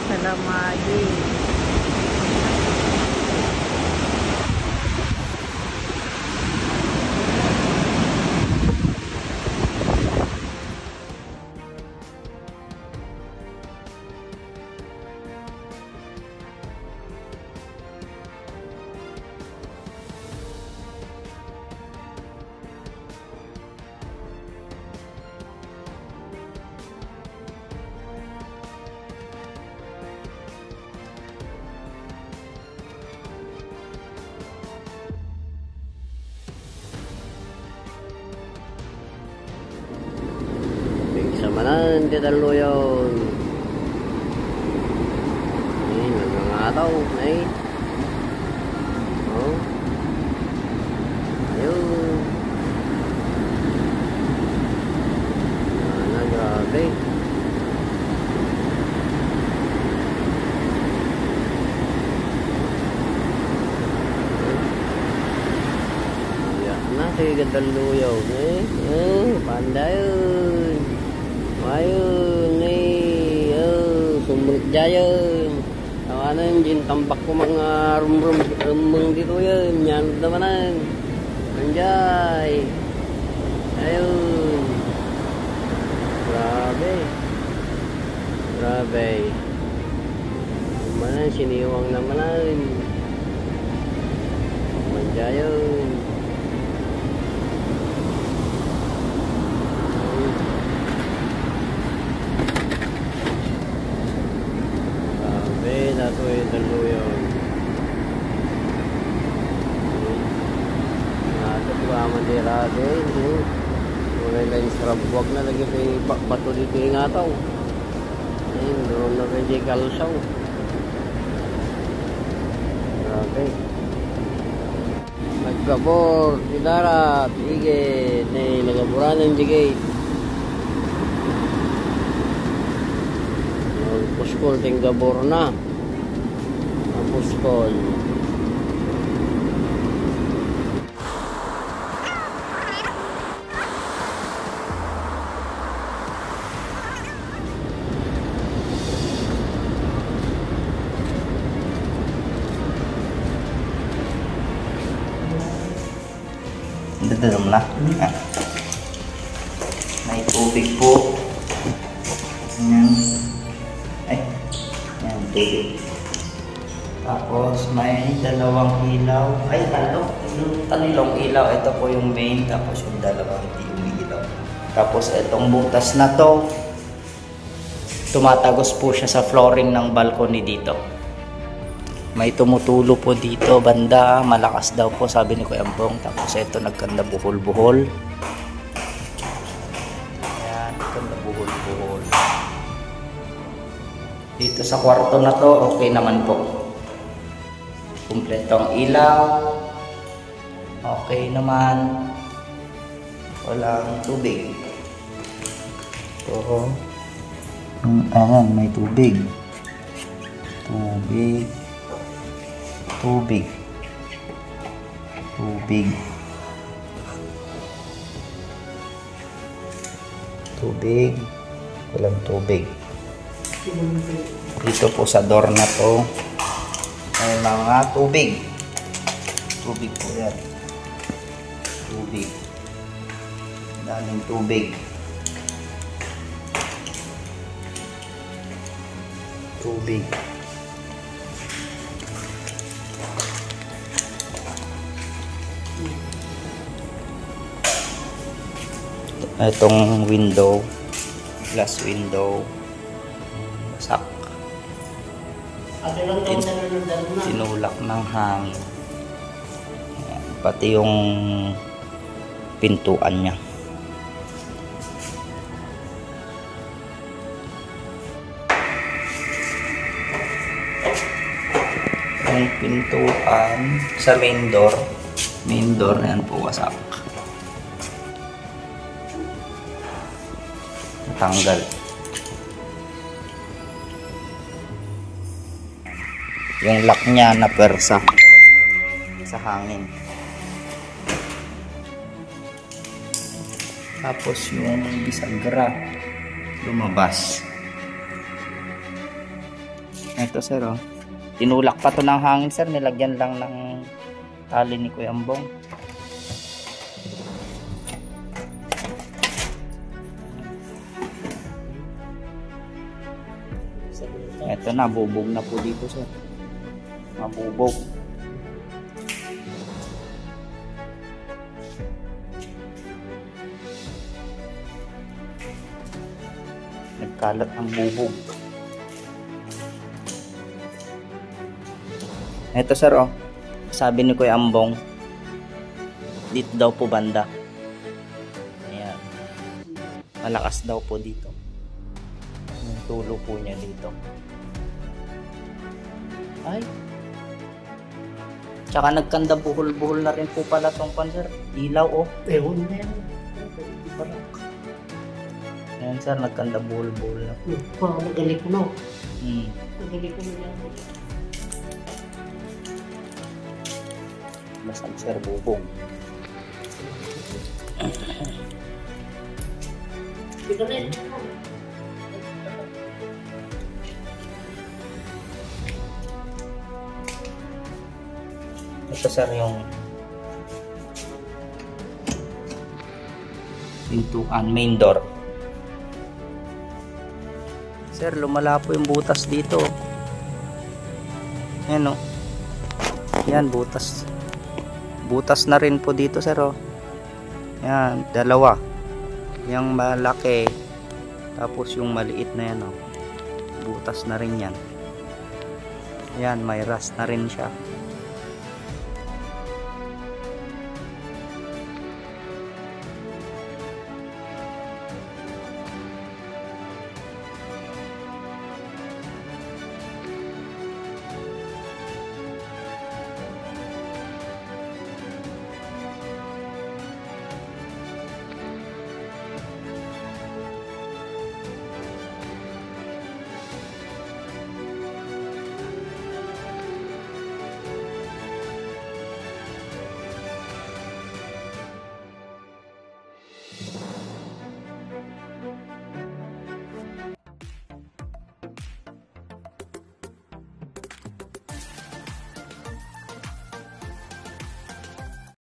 Salamagi. Samanan di daluyon. Ini nagangataw, ay. Oh. Ayun. Grabe. Ya, na kay daluyon, pandai. Ayun, sumbalik jayan. Tawanan, jin tampak ko mga rumrumang dito yun. Yan naman. Anjay. Ayun. Grabe. Grabe. Naman, siniwang naman. Manjayan. Nato yung daluyon. Nato diba mandira din. Wala lang sarabwag na lagi kay bato dito yung ataw. Ayun, doon na kay kalsaw. Grabe. Nagkabor, tidarat, igit. Nagaburan ng jigate. Puskol ting gabor na. Puskol. Dadalom na. May tubig po. Ayan. Ay. Ayan, tubig. Tapos may dalawang ilaw. Ay, talong ilaw. Ito po yung main. Tapos yung dalawang hindi umiilaw. Tapos itong butas na to, tumatagos po siya sa flooring ng balcony dito. May tumutulo po dito banda, malakas daw po sabi ni Kuya Ambong. Tapos ito nagkanda buhol-buhol. Ayan, nagkanda buhol-buhol. Dito sa kwarto na to, okay naman po. Kumpletong ilaw. Okay naman. Walang tubig. So, ayan, may tubig. Tubig. Tubig. Tubig. Tubig. Walang tubig. Dito po sa door na to may mga tubig. Tubig po yan. Tubig. Daming tubig. Tubig. Itong window, glass window, basak. Tinulak ng hangin. Ayan, pati yung pintuan niya. Yung pintuan sa main door yan po wasak. Tanggal. Yung lock niya na persa sa hangin. Tapos yung bisagra lumabas. Ito sir, oh. Tinulak pa to ng hangin sir, nilagyan lang ng tali ni Kuya Ambong. Ito na, bubog na po dito sir. Mabubog. Nagkalat ang bubog. Ito sir, oh. Sabi ni Kuya Ambong, dito daw po banda. Ayan. Malakas daw po dito. Yung tulo po niya dito. Ay. Tsaka nagkanda buhol-buhol na rin po pala tong sir. Ilaw, oh. Ewan na yan. Ayan sir, nagkanda buhol-buhol na. Magaling ko na. Hmm. Magaling ko na yan. Basag sir, bubong. Ito sir yung pintuan, main door. Sir, lumala po yung butas dito. Ayan, oh. Yan, butas. Butas na rin po dito sir, oh. Yan, dalawa. Yung malaki, tapos yung maliit na yan, oh. Butas na rin yan. Yan, may rust na rin siya.